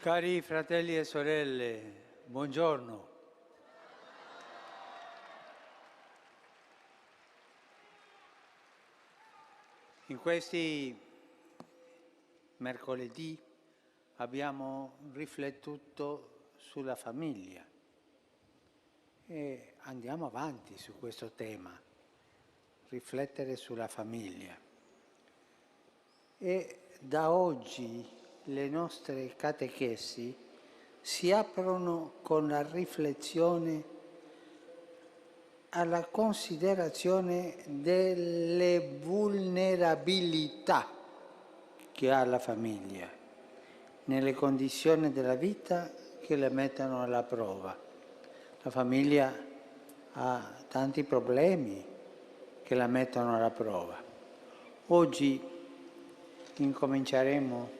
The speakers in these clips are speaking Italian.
Cari fratelli e sorelle, buongiorno. In questi mercoledì abbiamo riflettuto sulla famiglia e andiamo avanti su questo tema, riflettere sulla famiglia. E da oggi le nostre catechesi si aprono con la riflessione alla considerazione delle vulnerabilità che ha la famiglia nelle condizioni della vita che le mettono alla prova. La famiglia ha tanti problemi che la mettono alla prova. Oggi incominceremo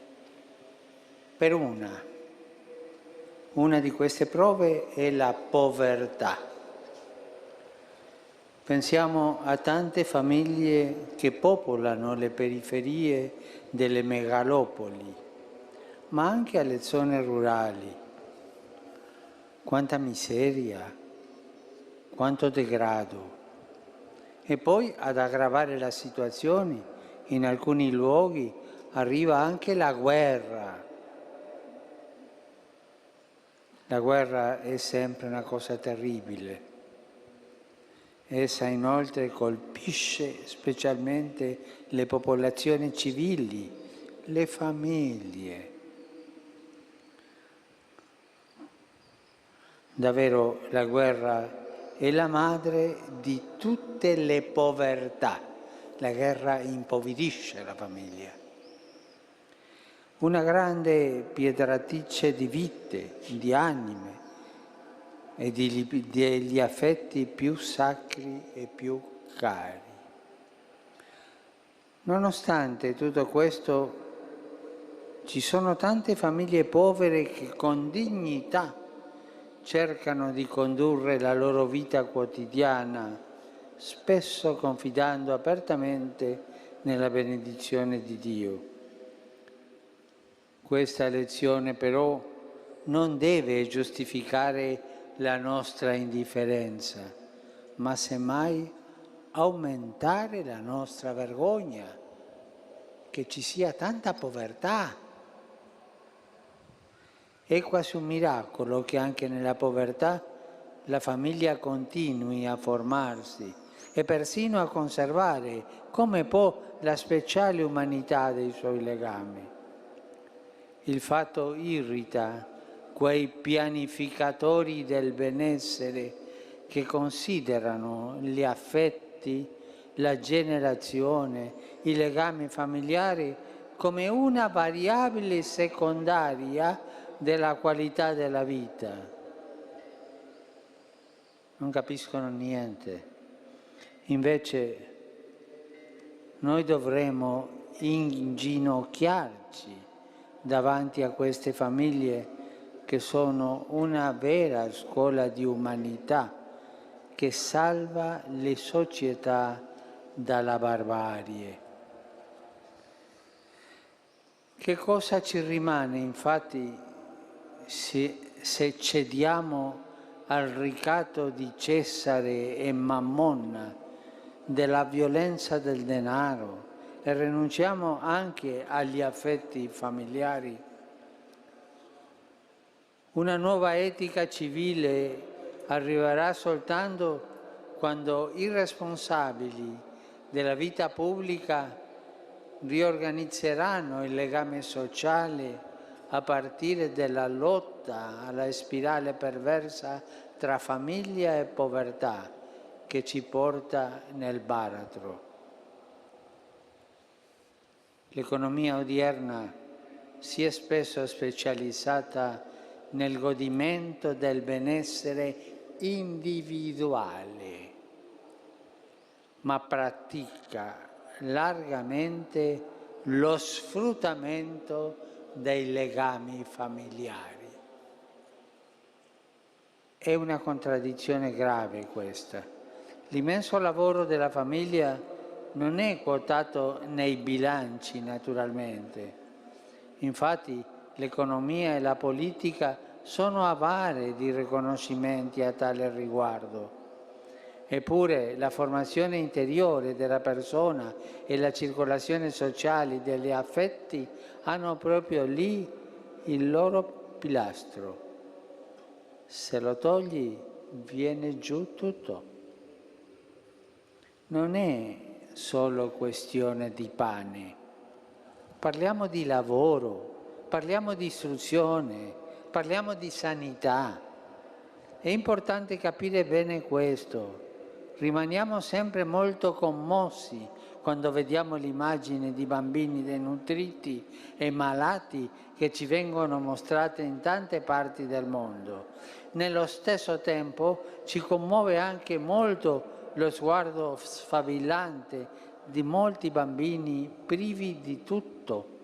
per una di queste prove è la povertà. Pensiamo a tante famiglie che popolano le periferie delle megalopoli, ma anche alle zone rurali. Quanta miseria, quanto degrado. E poi ad aggravare la situazione, in alcuni luoghi arriva anche la guerra. La guerra è sempre una cosa terribile. Essa inoltre colpisce specialmente le popolazioni civili, le famiglie. Davvero la guerra è la madre di tutte le povertà. La guerra impoverisce la famiglia. Una grande pietratrice di vite, di anime e degli affetti più sacri e più cari. Nonostante tutto questo, ci sono tante famiglie povere che con dignità cercano di condurre la loro vita quotidiana, spesso confidando apertamente nella benedizione di Dio. Questa lezione però non deve giustificare la nostra indifferenza, ma semmai aumentare la nostra vergogna, che ci sia tanta povertà. È quasi un miracolo che anche nella povertà la famiglia continui a formarsi e persino a conservare, come può, la speciale umanità dei suoi legami. Il fatto irrita quei pianificatori del benessere che considerano gli affetti, la generazione, i legami familiari come una variabile secondaria della qualità della vita. Non capiscono niente. Invece noi dovremmo inginocchiarci davanti a queste famiglie che sono una vera scuola di umanità che salva le società dalla barbarie. Che cosa ci rimane infatti se cediamo al ricatto di Cesare e Mammon, della violenza del denaro e rinunciamo anche agli affetti familiari? Una nuova etica civile arriverà soltanto quando i responsabili della vita pubblica riorganizzeranno il legame sociale a partire dalla lotta alla spirale perversa tra famiglia e povertà che ci porta nel baratro. L'economia odierna si è spesso specializzata nel godimento del benessere individuale, ma pratica largamente lo sfruttamento dei legami familiari. È una contraddizione grave questa. L'immenso lavoro della famiglia non è quotato nei bilanci, naturalmente. Infatti, l'economia e la politica sono avare di riconoscimenti a tale riguardo. Eppure la formazione interiore della persona e la circolazione sociale degli affetti hanno proprio lì il loro pilastro. Se lo togli, viene giù tutto. Non è solo questione di pane. Parliamo di lavoro, parliamo di istruzione, parliamo di sanità. È importante capire bene questo. Rimaniamo sempre molto commossi quando vediamo l'immagine di bambini denutriti e malati che ci vengono mostrate in tante parti del mondo. Nello stesso tempo ci commuove anche molto lo sguardo sfavillante di molti bambini privi di tutto,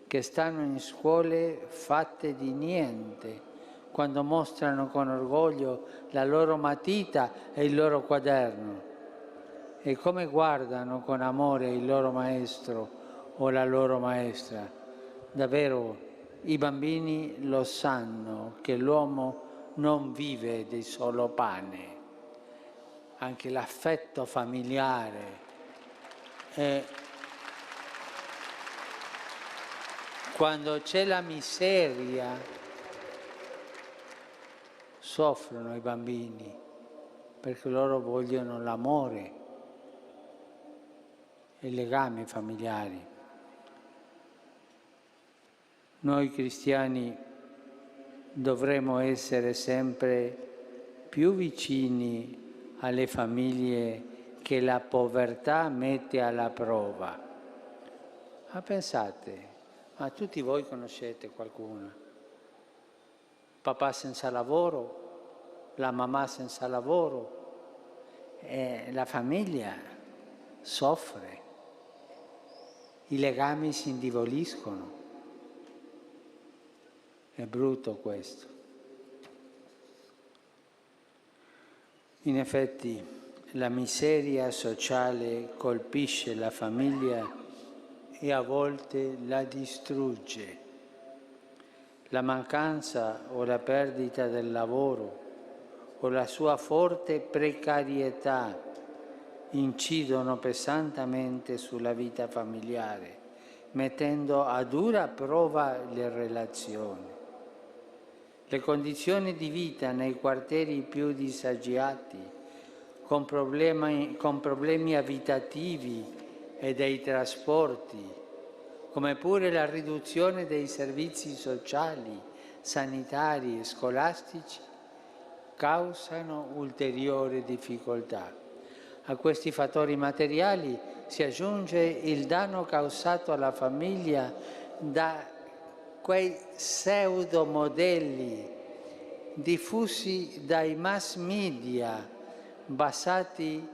che stanno in scuole fatte di niente, quando mostrano con orgoglio la loro matita e il loro quaderno, e come guardano con amore il loro maestro o la loro maestra. Davvero i bambini lo sanno che l'uomo non vive di solo pane, anche l'affetto familiare è. Quando c'è la miseria, soffrono i bambini, perché loro vogliono l'amore e i legami familiari. Noi cristiani dovremmo essere sempre più vicini alle famiglie che la povertà mette alla prova. Ma pensate, ma tutti voi conoscete qualcuno? Papà senza lavoro, la mamma senza lavoro, e la famiglia soffre, i legami si indeboliscono. È brutto questo. In effetti la miseria sociale colpisce la famiglia e a volte la distrugge. La mancanza o la perdita del lavoro o la sua forte precarietà incidono pesantemente sulla vita familiare, mettendo a dura prova le relazioni. Le condizioni di vita nei quartieri più disagiati, con problemi abitativi e dei trasporti, come pure la riduzione dei servizi sociali, sanitari e scolastici, causano ulteriori difficoltà. A questi fattori materiali si aggiunge il danno causato alla famiglia da quei pseudomodelli diffusi dai mass media basati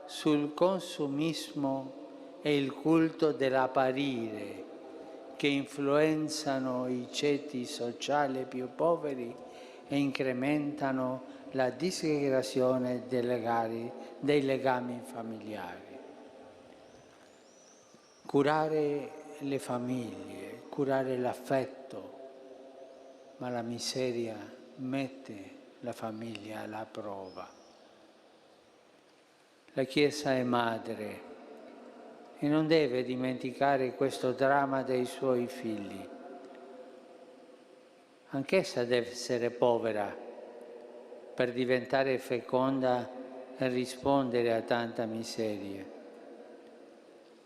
sul consumismo e il culto dell'apparire, che influenzano i ceti sociali più poveri e incrementano la disgregazione dei legami familiari. Curare le famiglie, curare l'affetto, ma la miseria mette la famiglia alla prova. La Chiesa è madre e non deve dimenticare questo dramma dei suoi figli. Anch'essa deve essere povera per diventare feconda e rispondere a tanta miseria.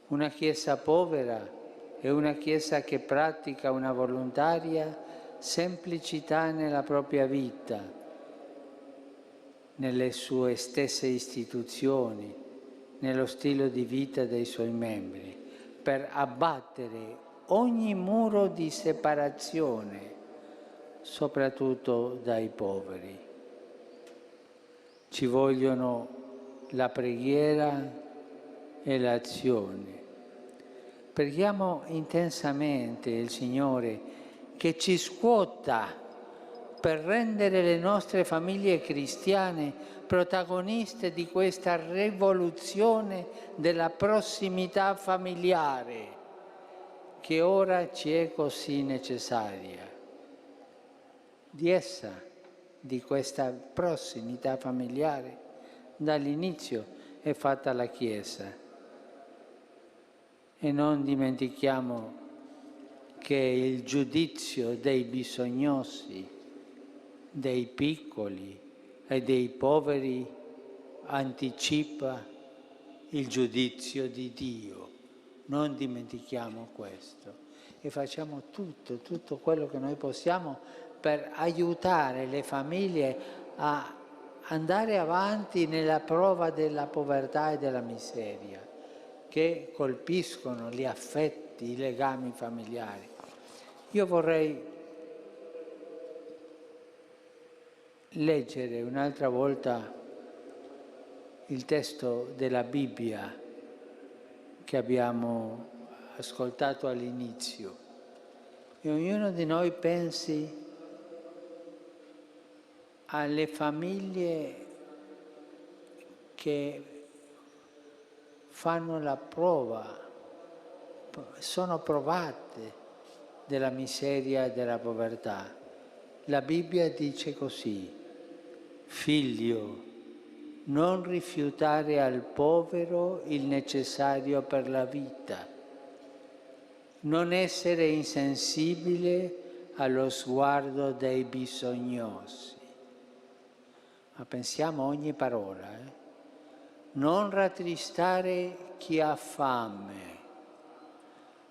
Una Chiesa povera è una Chiesa che pratica una volontaria semplicità nella propria vita, nelle sue stesse istituzioni, nello stile di vita dei suoi membri, per abbattere ogni muro di separazione, soprattutto dai poveri. Ci vogliono la preghiera e l'azione. Preghiamo intensamente il Signore che ci scuota per rendere le nostre famiglie cristiane protagoniste di questa rivoluzione della prossimità familiare, che ora ci è così necessaria. Di essa, di questa prossimità familiare, dall'inizio è fatta la Chiesa. E non dimentichiamo che il giudizio dei bisognosi, dei piccoli e dei poveri anticipa il giudizio di Dio. Non dimentichiamo questo e facciamo tutto quello che noi possiamo per aiutare le famiglie a andare avanti nella prova della povertà e della miseria che colpiscono gli affetti, i legami familiari. Io vorrei leggere un'altra volta il testo della Bibbia che abbiamo ascoltato all'inizio e ognuno di noi pensi alle famiglie che fanno la prova, sono provate della miseria e della povertà. La Bibbia dice così: figlio, non rifiutare al povero il necessario per la vita, non essere insensibile allo sguardo dei bisognosi. Ma pensiamo a ogni parola, Non rattristare chi ha fame,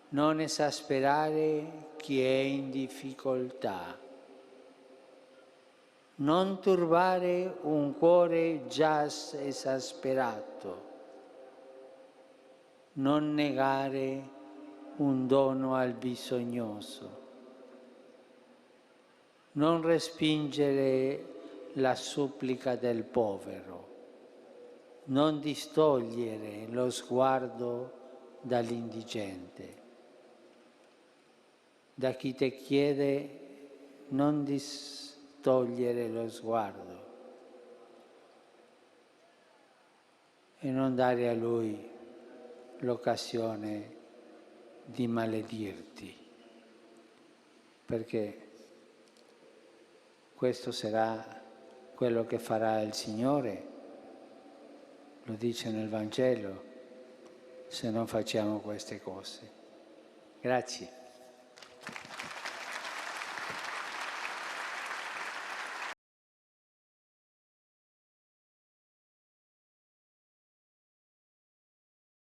non esasperare chi è in difficoltà, non turbare un cuore già esasperato, non negare un dono al bisognoso, non respingere la supplica del povero, non distogliere lo sguardo dall'indigente. Da chi ti chiede non distogliere lo sguardo e non dare a lui l'occasione di maledirti, perché questo sarà quello che farà il Signore, lo dice nel Vangelo, se non facciamo queste cose. Grazie.